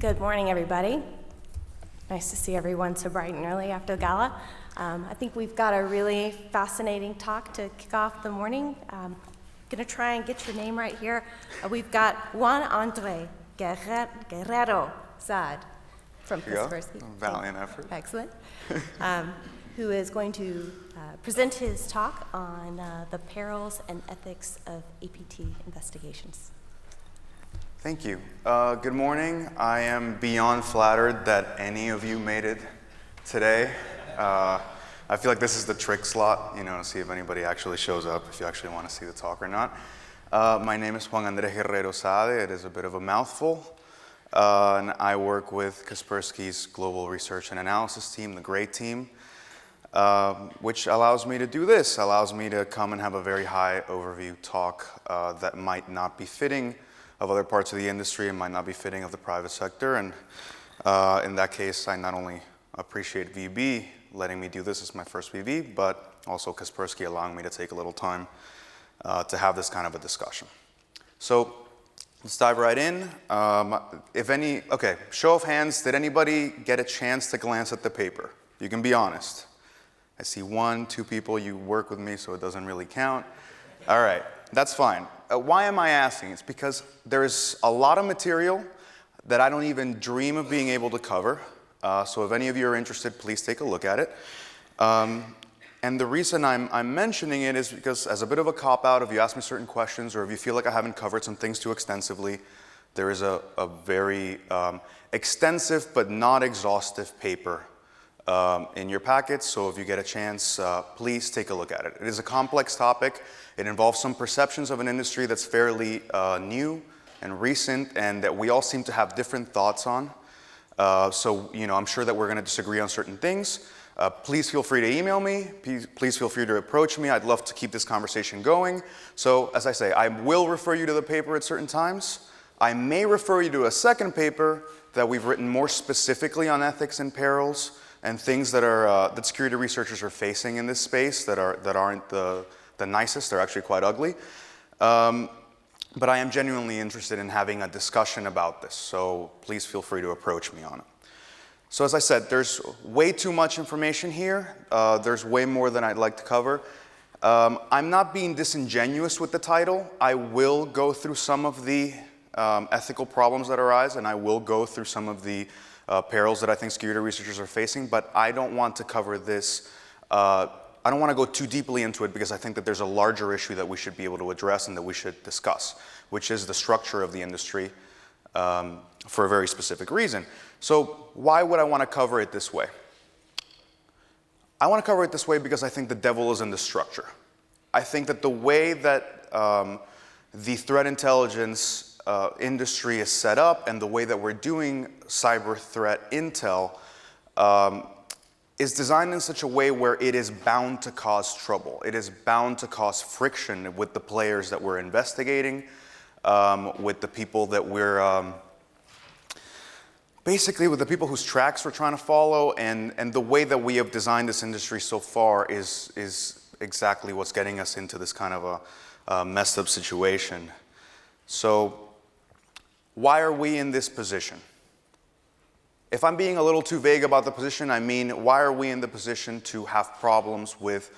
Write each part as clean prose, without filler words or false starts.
Good morning, everybody. Nice to see everyone so bright and early after the gala. I think we've got a really fascinating talk to kick off the morning. Going to try and get your name right here. We've got Juan Andre Guerrero-Saade from Kaspersky. Valiant effort. Excellent. Who is going to present his talk on the perils and ethics of APT investigations. Thank you. Good morning. I am beyond flattered that any of you made it today. I feel like this is the trick slot, to see if anybody actually shows up, if you actually want to see the talk or not. My name is Juan Andre Guerrero-Saade. It is a bit of a mouthful. And I work with Kaspersky's Global Research and Analysis team, the GREAT team, which allows me to do this, allows me to come and have a very high overview talk that might not be fitting of other parts of the industry and might not be fitting of the private sector. And in that case, I not only appreciate VB letting me do this as my first VB, but also Kaspersky allowing me to take a little time to have this kind of a discussion. So let's dive right in. Show of hands, did anybody get a chance to glance at the paper? You can be honest. I see 1, 2 people. You work with me, so it doesn't really count. All right, that's fine. Why am I asking? It's because there's a lot of material that I don't even dream of being able to cover. So if any of you are interested, please take a look at it. And the reason I'm mentioning it is because as a bit of a cop-out, if you ask me certain questions or if you feel like I haven't covered some things too extensively, there is a very extensive but not exhaustive paper in your packets. So if you get a chance, please take a look at it. It is a complex topic. It involves some perceptions of an industry that's fairly new and recent and that we all seem to have different thoughts on. So I'm sure that we're going to disagree on certain things. Please feel free to email me. Please feel free to approach me. I'd love to keep this conversation going. So as I say, I will refer you to the paper at certain times. I may refer you to a second paper that we've written more specifically on ethics and perils and things that are that security researchers are facing in this space that aren't the nicest. They're actually quite ugly. But I am genuinely interested in having a discussion about this. So please feel free to approach me on it. So as I said, there's way too much information here. There's way more than I'd like to cover. I'm not being disingenuous with the title. I will go through some of the ethical problems that arise, and I will go through some of the perils that I think security researchers are facing, but I don't want to cover this. I don't want to go too deeply into it because I think that there's a larger issue that we should be able to address and that we should discuss, which is the structure of the industry for a very specific reason. So why would I want to cover it this way? I want to cover it this way because I think the devil is in the structure. I think that the way that the threat intelligence industry is set up and the way that we're doing cyber threat intel is designed in such a way where it is bound to cause trouble. It is bound to cause friction with the players that we're investigating, with the people that we're basically with the people whose tracks we're trying to follow, and the way that we have designed this industry so far is exactly what's getting us into this kind of a messed up situation. So why are we in this position? If I'm being a little too vague about the position, I mean, why are we in the position to have problems with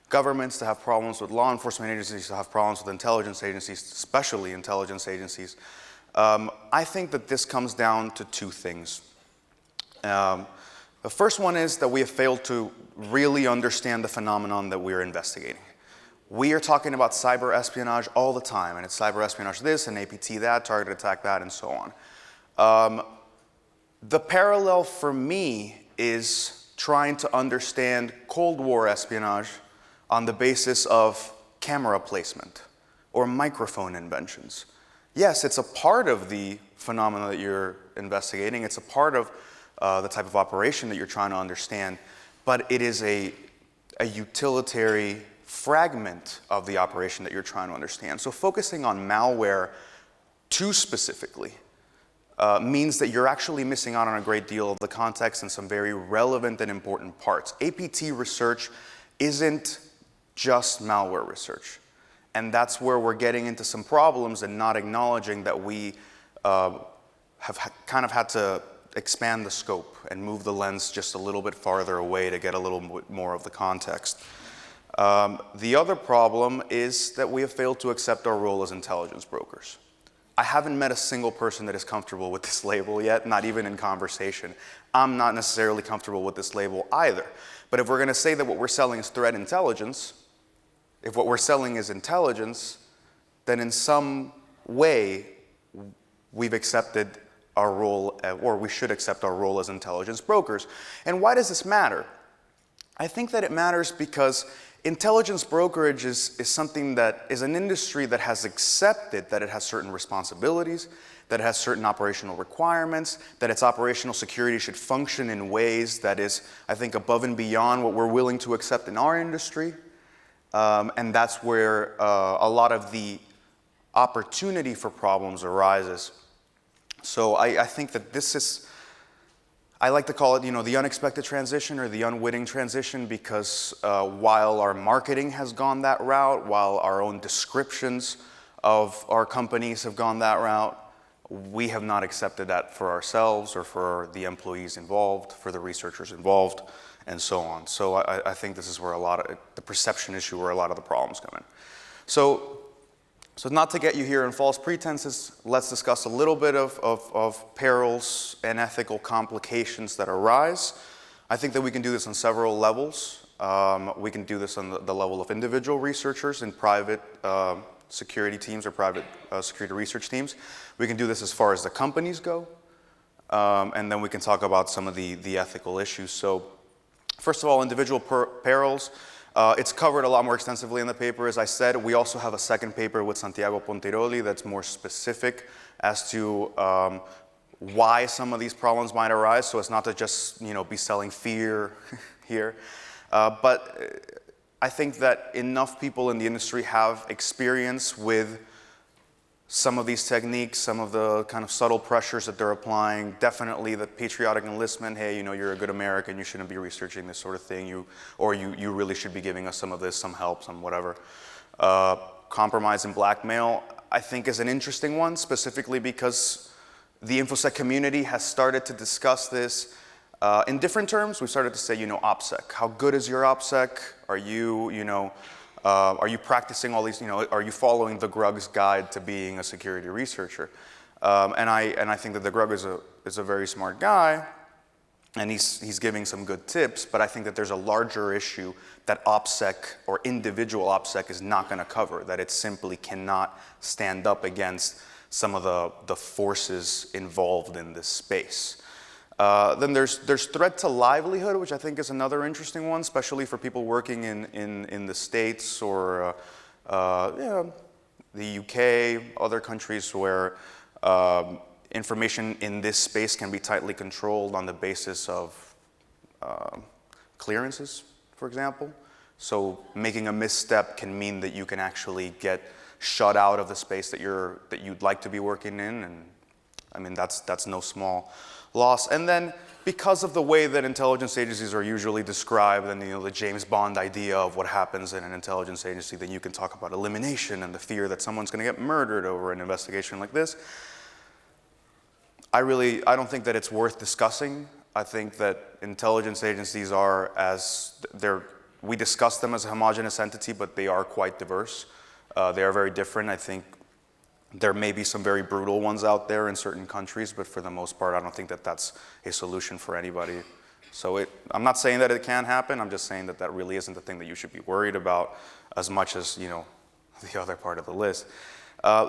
governments, to have problems with law enforcement agencies, to have problems with intelligence agencies, especially intelligence agencies? I think that this comes down to 2 things. The first one is that we have failed to really understand the phenomenon that we're investigating. We are talking about cyber espionage all the time, and it's cyber espionage this and APT that, targeted attack that, and so on. The parallel for me is trying to understand Cold War espionage on the basis of camera placement or microphone inventions. Yes, it's a part of the phenomena that you're investigating. It's a part of the type of operation that you're trying to understand, but it is a utilitarian fragment of the operation that you're trying to understand. So focusing on malware too specifically means that you're actually missing out on a great deal of the context and some very relevant and important parts. APT research isn't just malware research. And that's where we're getting into some problems and not acknowledging that we kind of had to expand the scope and move the lens just a little bit farther away to get a little bit more of the context. The other problem is that we have failed to accept our role as intelligence brokers. I haven't met a single person that is comfortable with this label yet, not even in conversation. I'm not necessarily comfortable with this label either. But if we're going to say that what we're selling is threat intelligence, if what we're selling is intelligence, then in some way we've accepted our role, or we should accept our role as intelligence brokers. And why does this matter? I think that it matters because intelligence brokerage is something that is an industry that has accepted that it has certain responsibilities, that it has certain operational requirements, that its operational security should function in ways that is, I think, above and beyond what we're willing to accept in our industry. And that's where a lot of the opportunity for problems arises. So I think that this is, I like to call it, the unexpected transition or the unwitting transition, because while our marketing has gone that route, while our own descriptions of our companies have gone that route, we have not accepted that for ourselves or for the employees involved, for the researchers involved, and so on. So I think this is where a lot of the perception issue, where a lot of the problems come in. So not to get you here in false pretenses, let's discuss a little bit of perils and ethical complications that arise. I think that we can do this on several levels. We can do this on the level of individual researchers in private security teams or private security research teams. We can do this as far as the companies go. And then we can talk about some of the ethical issues. So first of all, individual perils. It's covered a lot more extensively in the paper, as I said. We also have a second paper with Santiago Pontiroli that's more specific as to why some of these problems might arise. So it's not to just be selling fear here. But I think that enough people in the industry have experience with some of these techniques, some of the kind of subtle pressures that they're applying. Definitely the patriotic enlistment, hey, you're a good American, you shouldn't be researching this sort of thing, you really should be giving us some of this, some help, some whatever. Compromise and blackmail, I think, is an interesting one, specifically because the infosec community has started to discuss this in different terms. We've started to say, OPSEC. How good is your OPSEC? Are you practicing all these, are you following the Grug's guide to being a security researcher? And I think that the Grug is a very smart guy, and he's giving some good tips, but I think that there's a larger issue that OPSEC or individual OPSEC is not going to cover, that it simply cannot stand up against some of the forces involved in this space. Then there's threat to livelihood, which I think is another interesting one, especially for people working in the States or the UK, other countries where information in this space can be tightly controlled on the basis of clearances, for example. So making a misstep can mean that you can actually get shut out of the space that you'd like to be working in, and I mean that's no small loss. And then because of the way that intelligence agencies are usually described, and the James Bond idea of what happens in an intelligence agency, then you can talk about elimination and the fear that someone's going to get murdered over an investigation like this. I don't think that it's worth discussing. I think that intelligence agencies we discuss them as a homogeneous entity, but they are quite diverse. They are very different. I think there may be some very brutal ones out there in certain countries, but for the most part, I don't think that that's a solution for anybody. So I'm not saying that it can't happen. I'm just saying that that really isn't the thing that you should be worried about as much as the other part of the list.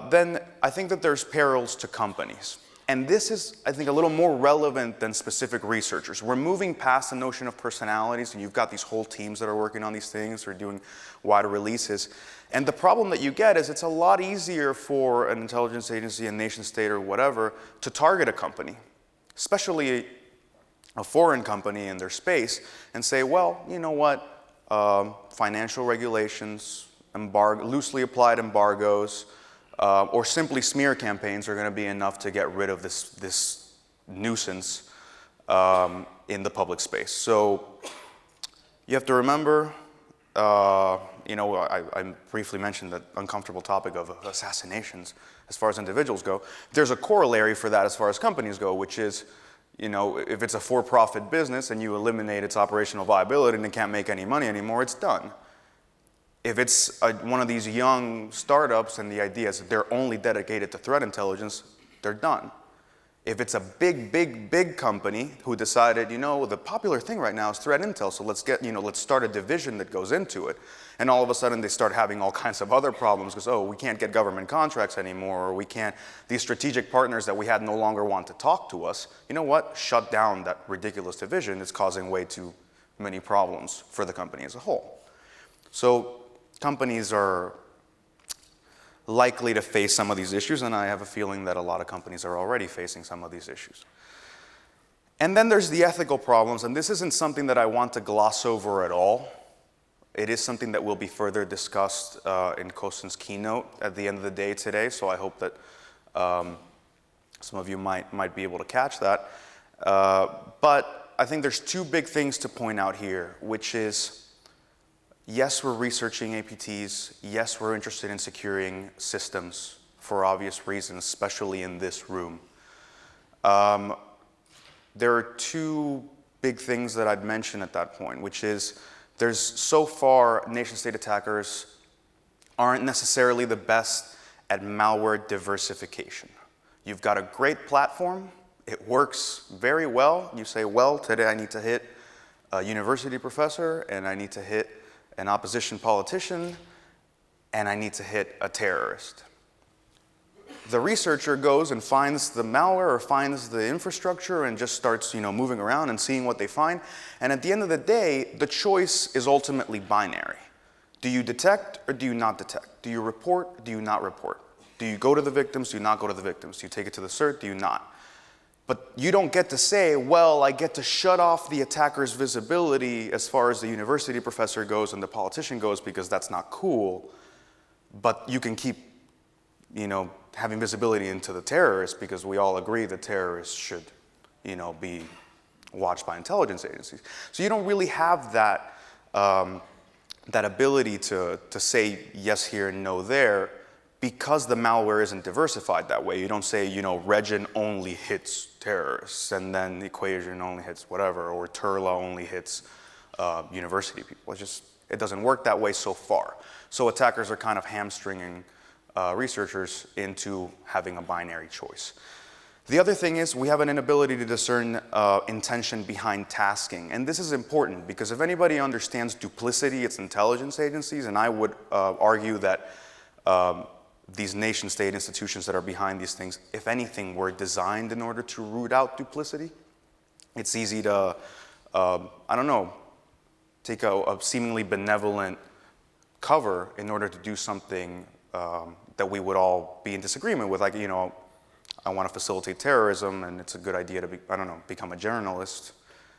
Then I think that there's perils to companies. And this is, I think, a little more relevant than specific researchers. We're moving past the notion of personalities, and you've got these whole teams that are working on these things or doing wider releases. And the problem that you get is it's a lot easier for an intelligence agency, a nation state, or whatever, to target a company, especially a foreign company in their space, and say, well, you know what, financial regulations, loosely applied embargoes, or simply smear campaigns are going to be enough to get rid of this nuisance in the public space. So you have to remember, I briefly mentioned the uncomfortable topic of assassinations as far as individuals go. There's a corollary for that as far as companies go, which is, if it's a for-profit business and you eliminate its operational viability and it can't make any money anymore, it's done. If it's one of these young startups and the idea is that they're only dedicated to threat intelligence, they're done. If it's a big company who decided, the popular thing right now is threat intel, so let's start a division that goes into it. And all of a sudden they start having all kinds of other problems because, we can't get government contracts anymore, or these strategic partners that we had no longer want to talk to us. You know what? Shut down that ridiculous division. It's causing way too many problems for the company as a whole. So companies are likely to face some of these issues, and I have a feeling that a lot of companies are already facing some of these issues. And then there's the ethical problems, and this isn't something that I want to gloss over at all. It is something that will be further discussed in Kosin's keynote at the end of the day today, so I hope that some of you might be able to catch that. But I think there's two big things to point out here, which is, yes, we're researching APTs. Yes, we're interested in securing systems for obvious reasons, especially in this room. There are two big things that I'd mention at that point, which is so far, nation-state attackers aren't necessarily the best at malware diversification. You've got a great platform. It works very well. You say, well, today I need to hit a university professor, and I need to hit an opposition politician, and I need to hit a terrorist. The researcher goes and finds the malware or finds the infrastructure and just starts, moving around and seeing what they find. And at the end of the day, the choice is ultimately binary. Do you detect or do you not detect? Do you report or do you not report? Do you go to the victims? Do you not go to the victims? Do you take it to the CERT? Do you not? But you don't get to say, well, I get to shut off the attacker's visibility as far as the university professor goes and the politician goes because that's not cool. But you can keep, having visibility into the terrorists because we all agree that terrorists should, be watched by intelligence agencies. So you don't really have that, that ability to say yes here and no there because the malware isn't diversified that way. You don't say, Regen only hits terrorists, and then the equation only hits whatever, or Turla only hits university people. It doesn't work that way so far. So attackers are kind of hamstringing researchers into having a binary choice. The other thing is we have an inability to discern intention behind tasking. And this is important because if anybody understands duplicity, it's intelligence agencies, and I would argue that these nation-state institutions that are behind these things, if anything, were designed in order to root out duplicity. It's easy to, take a seemingly benevolent cover in order to do something that we would all be in disagreement with. Like, I want to facilitate terrorism, and it's a good idea to become a journalist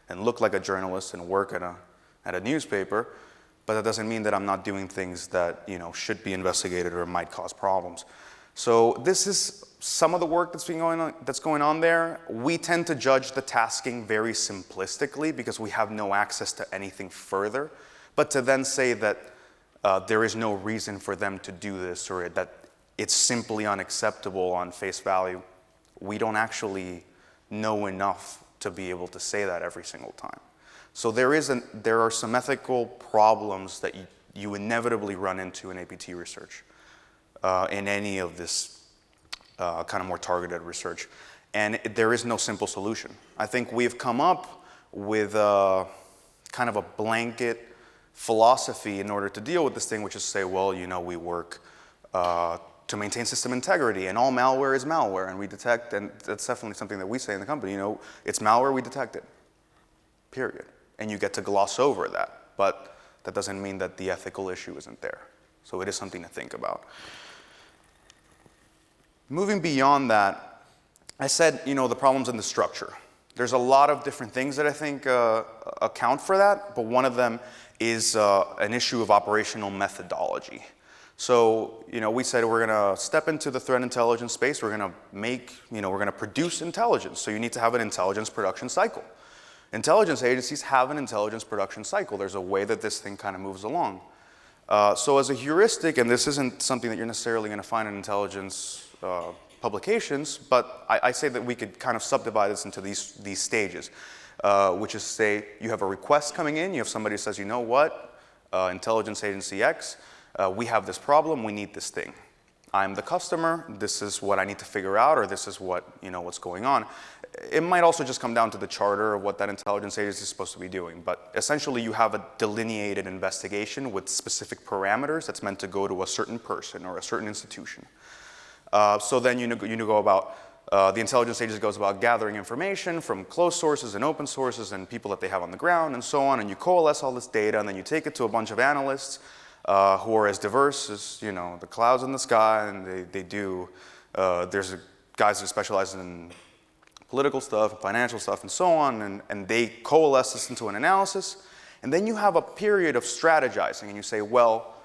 and look like a journalist and work at a newspaper. But that doesn't mean that I'm not doing things that should be investigated or might cause problems. So this is some of the work that's going on there. We tend to judge the tasking very simplistically because we have no access to anything further. But to then say that there is no reason for them to do this or that it's simply unacceptable on face value, we don't actually know enough to be able to say that every single time. So there are some ethical problems that you inevitably run into in APT research, in any of this kind of more targeted research. And there is no simple solution. I think we've come up with kind of a blanket philosophy in order to deal with this thing, which is say, well, we work to maintain system integrity, and all malware is malware, and we detect, and that's definitely something that we say in the company, it's malware, we detect it, period. And you get to gloss over that, but that doesn't mean that the ethical issue isn't there. So it is something to think about. Moving beyond that, I said, the problems in the structure. There's a lot of different things that I think account for that, but one of them is an issue of operational methodology. So, we said we're going to step into the threat intelligence space. We're going to we're going to produce intelligence. So you need to have an intelligence production cycle. Intelligence agencies have an intelligence production cycle. There's a way that this thing kind of moves along. So as a heuristic, and this isn't something that you're necessarily going to find in intelligence publications, but I say that we could kind of subdivide this into these stages, which is, say, you have a request coming in, you have somebody who says, you know what, intelligence agency X, we have this problem, we need this thing. I'm the customer, this is what I need to figure out, or this is what, what's going on. It might also just come down to the charter of what that intelligence agency is supposed to be doing, but essentially you have a delineated investigation with specific parameters that's meant to go to a certain person or a certain institution. So then you go about, the intelligence agency goes about gathering information from closed sources and open sources and people that they have on the ground and so on, and you coalesce all this data, and then you take it to a bunch of analysts who are as diverse as, the clouds in the sky, and they do, there's guys who specialize in political stuff, and financial stuff, and so on, and they coalesce this into an analysis, and then you have a period of strategizing, and you say, well,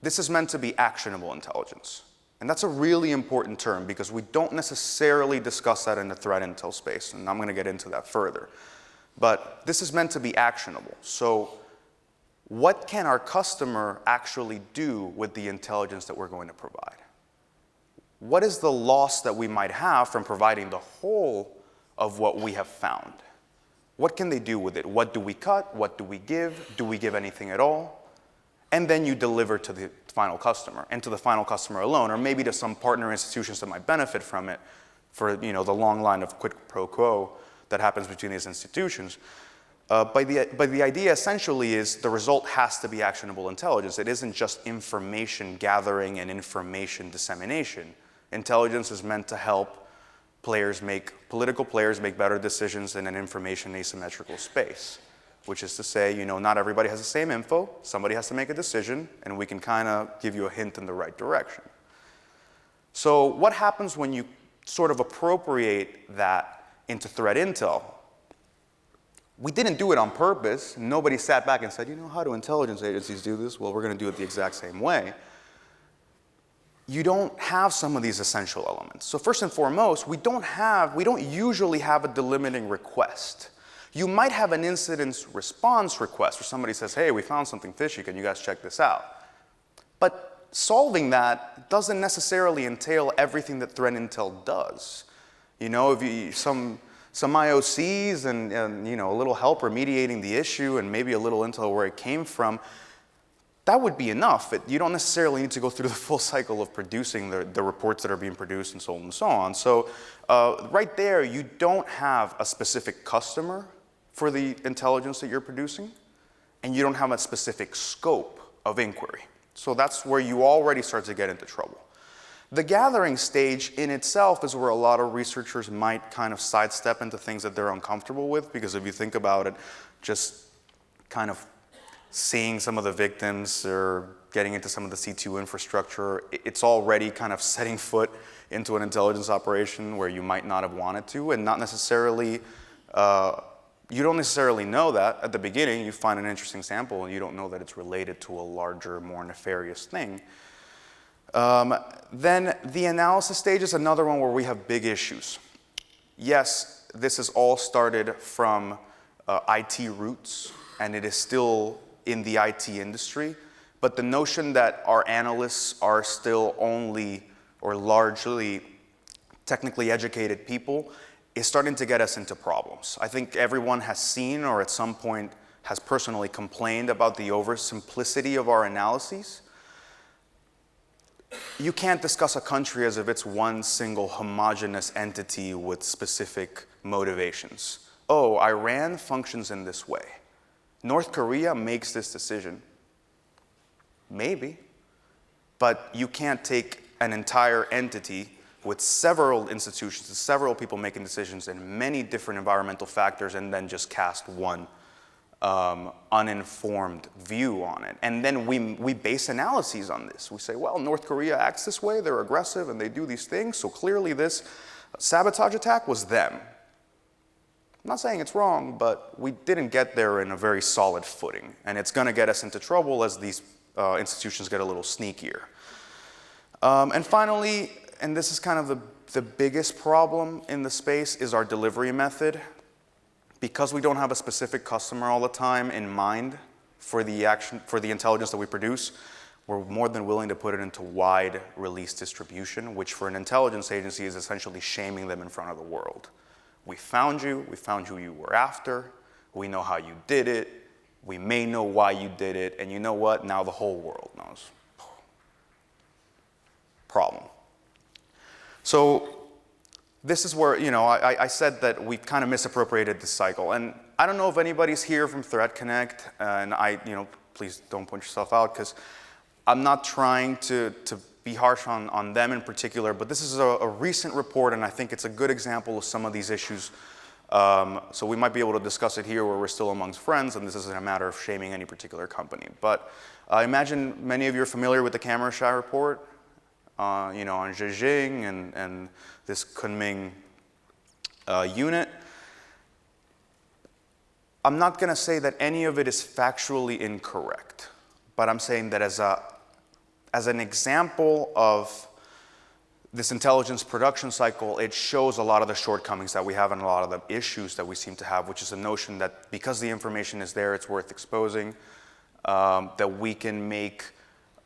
this is meant to be actionable intelligence. And that's a really important term because we don't necessarily discuss that in the threat intel space, and I'm going to get into that further. But this is meant to be actionable. So what can our customer actually do with the intelligence that we're going to provide? What is the loss that we might have from providing the whole of what we have found? What can they do with it? What do we cut? What do we give? Do we give anything at all? And then you deliver to the final customer, and to the final customer alone, or maybe to some partner institutions that might benefit from it for the long line of quid pro quo that happens between these institutions. But the idea essentially is the result has to be actionable intelligence. It isn't just information gathering and information dissemination. Intelligence is meant to help political players make better decisions in an information asymmetrical space, which is to say, not everybody has the same info. Somebody has to make a decision, and we can kind of give you a hint in the right direction. So what happens when you sort of appropriate that into threat intel? We didn't do it on purpose. Nobody sat back and said, how do intelligence agencies do this? Well, we're going to do it the exact same way. You don't have some of these essential elements. So first and foremost, we don't usually have a delimiting request. You might have an incident response request where somebody says, hey, we found something fishy, can you guys check this out? But solving that doesn't necessarily entail everything that threat intel does. If some IOCs and a little help remediating the issue and maybe a little intel where it came from, that would be enough. You don't necessarily need to go through the full cycle of producing the reports that are being produced and so on and so on. So right there, you don't have a specific customer for the intelligence that you're producing, and you don't have a specific scope of inquiry. So that's where you already start to get into trouble. The gathering stage in itself is where a lot of researchers might kind of sidestep into things that they're uncomfortable with, because if you think about it, just kind of seeing some of the victims or getting into some of the C2 infrastructure, it's already kind of setting foot into an intelligence operation where you might not have wanted to, and not necessarily you don't necessarily know that at the beginning. You find an interesting sample and you don't know that it's related to a larger, more nefarious thing. Then the analysis stage is another one where we have big issues. Yes, this has all started from IT roots, and it is still in the IT industry, but the notion that our analysts are still only or largely technically educated people is starting to get us into problems. I think everyone has seen or at some point has personally complained about the oversimplicity of our analyses. You can't discuss a country as if it's one single homogeneous entity with specific motivations. Oh, Iran functions in this way. North Korea makes this decision. Maybe. But you can't take an entire entity with several institutions, several people making decisions and many different environmental factors, and then just cast one uninformed view on it. And then we base analyses on this. We say, well, North Korea acts this way, they're aggressive, and they do these things, so clearly this sabotage attack was them. I'm not saying it's wrong, but we didn't get there in a very solid footing, and it's going to get us into trouble as these institutions get a little sneakier. And finally, and this is kind of the biggest problem in the space, is our delivery method. Because we don't have a specific customer all the time in mind for the intelligence that we produce, we're more than willing to put it into wide release distribution, which for an intelligence agency is essentially shaming them in front of the world. We found who you were after, we know how you did it, we may know why you did it, and you know what? Now the whole world knows. Problem. So this is where, I said that we kind of misappropriated this cycle. And I don't know if anybody's here from Threat Connect, and please don't point yourself out, because I'm not trying to be harsh on them in particular, but this is a recent report, and I think it's a good example of some of these issues. So we might be able to discuss it here where we're still amongst friends, and this isn't a matter of shaming any particular company. But I imagine many of you are familiar with the Camera-Shy report, on Zhejiang and this Kunming unit. I'm not going to say that any of it is factually incorrect, but I'm saying that as an example of this intelligence production cycle, it shows a lot of the shortcomings that we have and a lot of the issues that we seem to have, which is a notion that because the information is there, it's worth exposing, that we can make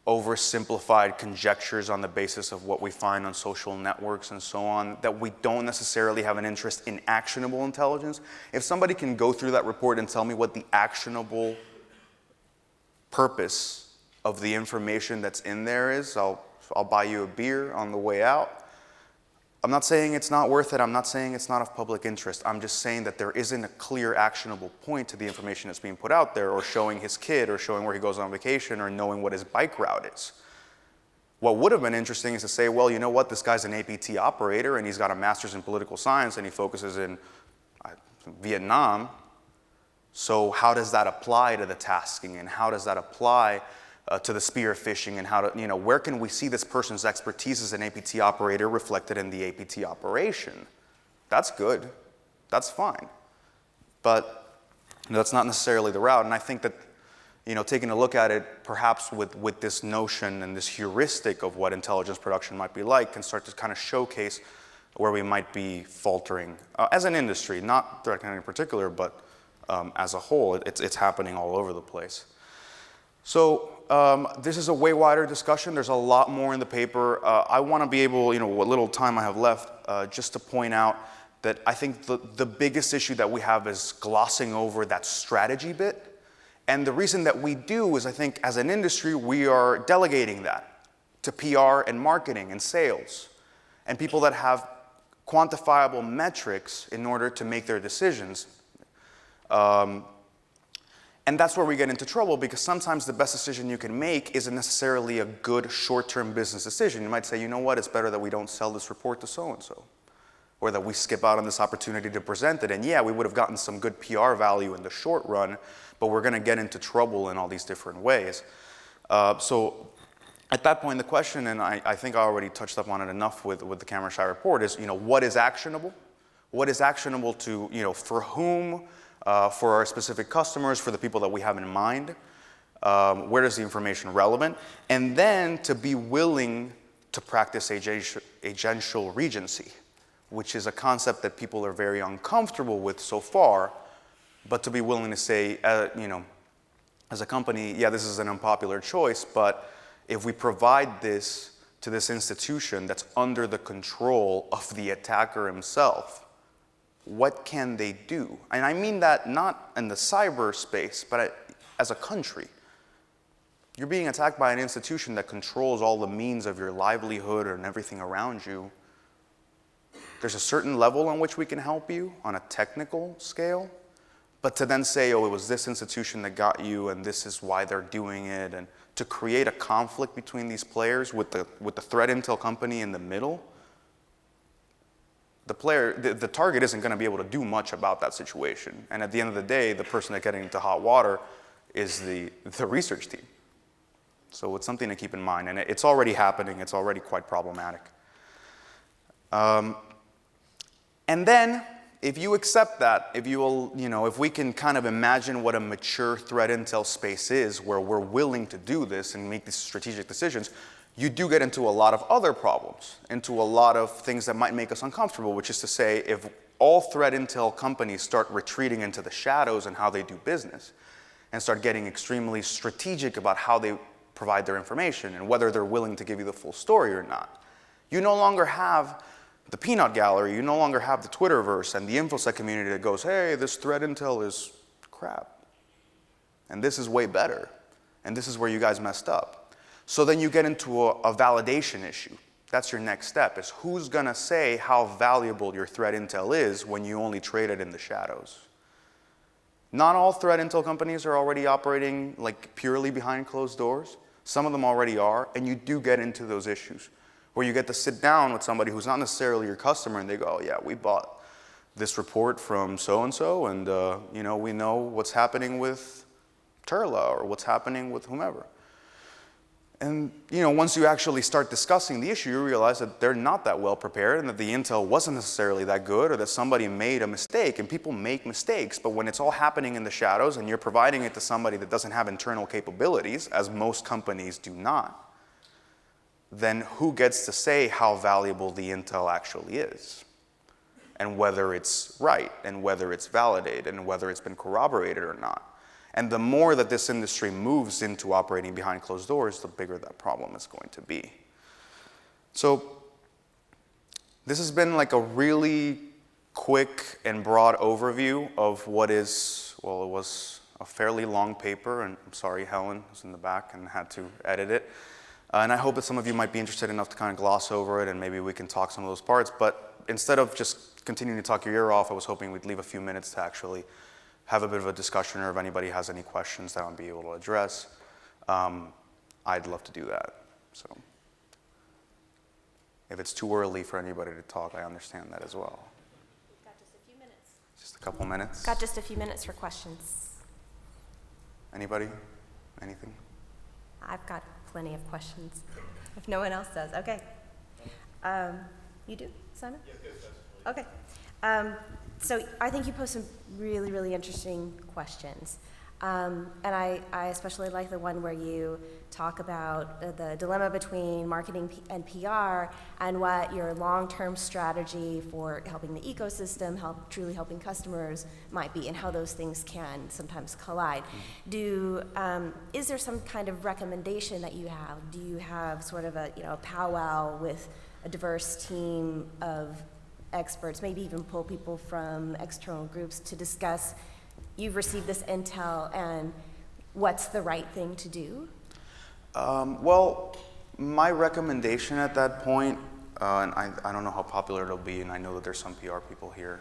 oversimplified conjectures on the basis of what we find on social networks and so on, that we don't necessarily have an interest in actionable intelligence. If somebody can go through that report and tell me what the actionable purpose of the information that's in there is, I'll buy you a beer on the way out. I'm not saying it's not worth it. I'm not saying it's not of public interest. I'm just saying that there isn't a clear actionable point to the information that's being put out there, or showing his kid, or showing where he goes on vacation, or knowing what his bike route is. What would have been interesting is to say, well, you know what, this guy's an APT operator, and he's got a master's in political science, and he focuses in Vietnam. So how does that apply to the tasking, and how does that apply to the spear phishing, and how to, where can we see this person's expertise as an APT operator reflected in the APT operation? That's good. That's fine. But that's not necessarily the route. And I think that, taking a look at it, perhaps with this notion and this heuristic of what intelligence production might be like, can start to kind of showcase where we might be faltering as an industry, not Threat Connect in particular, but as a whole. It's happening all over the place. So this is a way wider discussion. There's a lot more in the paper. I want to be able, what little time I have left, just to point out that I think the biggest issue that we have is glossing over that strategy bit. And the reason that we do is, I think, as an industry, we are delegating that to PR and marketing and sales, and people that have quantifiable metrics in order to make their decisions. And that's where we get into trouble, because sometimes the best decision you can make isn't necessarily a good short-term business decision. You might say, you know what, it's better that we don't sell this report to so-and-so, or that we skip out on this opportunity to present it. And yeah, we would have gotten some good PR value in the short run, but we're going to get into trouble in all these different ways. So at that point, the question, and I think I already touched up on it enough with the Camera-Shy report, is, what is actionable? What is actionable to, for whom? For our specific customers, for the people that we have in mind, where is the information relevant, and then to be willing to practice agential regency, which is a concept that people are very uncomfortable with so far, but to be willing to say, as a company, yeah, this is an unpopular choice, but if we provide this to this institution that's under the control of the attacker himself, what can they do? And I mean that not in the cyberspace, but as a country. You're being attacked by an institution that controls all the means of your livelihood and everything around you. There's a certain level on which we can help you on a technical scale, but to then say, oh, it was this institution that got you, and this is why they're doing it, and to create a conflict between these players with the threat intel company in the middle, the target isn't going to be able to do much about that situation. And at the end of the day, the person that's getting into hot water is the research team. So it's something to keep in mind. And it's already happening. It's already quite problematic. And then, if you accept that, if we can kind of imagine what a mature threat intel space is, where we're willing to do this and make these strategic decisions, you do get into a lot of other problems, into a lot of things that might make us uncomfortable, which is to say, if all threat intel companies start retreating into the shadows and how they do business, and start getting extremely strategic about how they provide their information and whether they're willing to give you the full story or not. You no longer have the peanut gallery, you no longer have the Twitterverse and the infosec community that goes, hey, this threat intel is crap. And this is way better. And this is where you guys messed up. So then you get into a validation issue. That's your next step, is who's gonna say how valuable your threat intel is when you only trade it in the shadows? Not all threat intel companies are already operating like purely behind closed doors. Some of them already are, and you do get into those issues where you get to sit down with somebody who's not necessarily your customer and they go, oh yeah, we bought this report from so-and-so and you know, we know what's happening with Turla or what's happening with whomever. And you know, once you actually start discussing the issue, you realize that they're not that well prepared and that the intel wasn't necessarily that good or that somebody made a mistake, and people make mistakes, but when it's all happening in the shadows and you're providing it to somebody that doesn't have internal capabilities, as most companies do not, then who gets to say how valuable the intel actually is? And whether it's right, and whether it's validated, and whether it's been corroborated or not. And the more that this industry moves into operating behind closed doors, the bigger that problem is going to be. So this has been like a really quick and broad overview of what is, well, it was a fairly long paper, and I'm sorry Helen was in the back and had to edit it. And I hope that some of you might be interested enough to kind of gloss over it and maybe we can talk some of those parts. But instead of just continuing to talk your ear off, I was hoping we'd leave a few minutes to actually have a bit of a discussion, or if anybody has any questions that I'll be able to address. I'd love to do that. So if it's too early for anybody to talk, I understand that as well. We've got just a few minutes. Just a couple minutes. Got just a few minutes for questions. Anybody? Anything? I've got plenty of questions. If no one else does, okay. You do, Simon? Yes, okay. So I think you posed some really, really interesting questions. And I especially like the one where you talk about the dilemma between marketing and PR and what your long-term strategy for helping the ecosystem, truly helping customers might be, and how those things can sometimes collide. Is there some kind of recommendation that you have? Do you have sort of a powwow with a diverse team of experts, maybe even pull people from external groups to discuss, you've received this intel and what's the right thing to do? Well, my recommendation at that point, and I don't know how popular it'll be, and I know that there's some PR people here,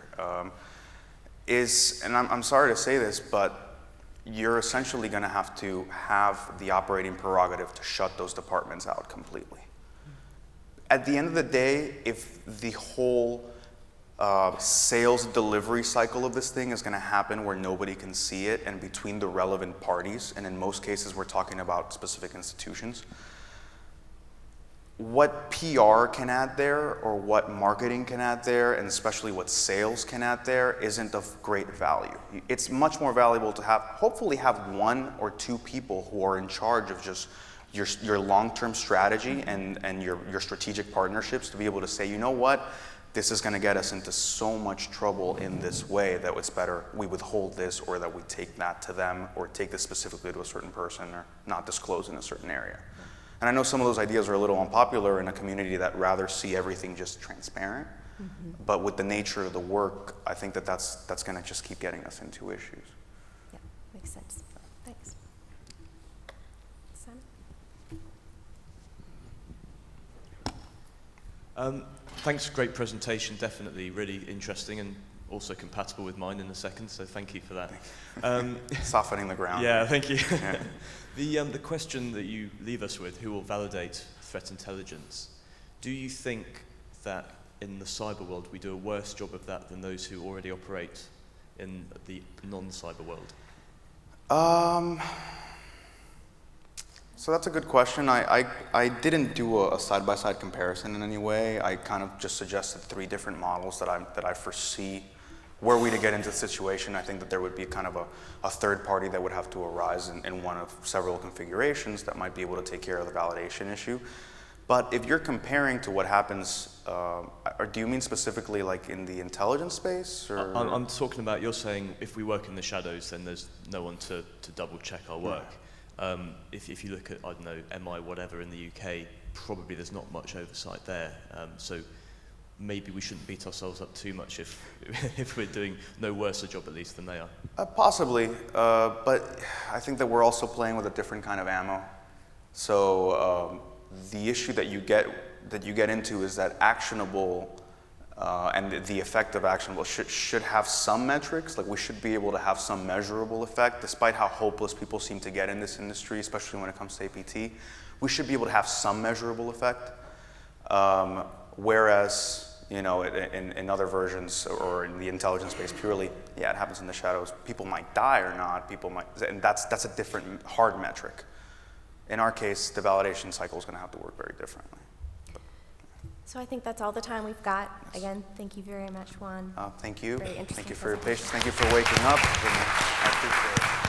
is, and I'm sorry to say this, but you're essentially going to have the operating prerogative to shut those departments out completely. At the end of the day, if the whole sales delivery cycle of this thing is going to happen where nobody can see it and between the relevant parties, and in most cases we're talking about specific institutions, what PR can add there or what marketing can add there, and especially what sales can add there, isn't of great value. It's much more valuable to hopefully have one or two people who are in charge of just your long-term strategy and your strategic partnerships to be able to say, you know what, this is going to get us into so much trouble in this way that it's better we withhold this, or that we take that to them, or take this specifically to a certain person, or not disclose in a certain area. And I know some of those ideas are a little unpopular in a community that rather see everything just transparent, but with the nature of the work, I think that that's going to just keep getting us into issues. Yeah, makes sense. Thanks. Simon? Thanks, great presentation, definitely really interesting and also compatible with mine in a second, so thank you for that. Softening the ground. Yeah, thank you. Yeah. The question that you leave us with, who will validate threat intelligence, do you think that in the cyber world we do a worse job of that than those who already operate in the non-cyber world? So that's a good question. I didn't do a side-by-side comparison in any way. I kind of just suggested three different models that I foresee. Were we to get into the situation, I think that there would be kind of a third party that would have to arise in one of several configurations that might be able to take care of the validation issue. But if you're comparing to what happens, or do you mean specifically like in the intelligence space? Or? I'm talking about, you're saying if we work in the shadows, then there's no one to double check our work. If you look at, I don't know, MI whatever in the UK, probably there's not much oversight there. So maybe we shouldn't beat ourselves up too much if we're doing no worse a job at least than they are. Possibly, but I think that we're also playing with a different kind of ammo. So the issue that you get into is that actionable and the effect of actionable should have some metrics. Like, we should be able to have some measurable effect, despite how hopeless people seem to get in this industry, especially when it comes to APT. We should be able to have some measurable effect. Whereas, you know, in other versions or in the intelligence space purely, yeah, it happens in the shadows. People might die or not. People might, and that's a different hard metric. In our case, the validation cycle is going to have to work very differently. So I think that's all the time we've got. Again, thank you very much, Juan. Thank you. Very interesting Thank you for your presentation. patience. Thank you for waking up. I appreciate it.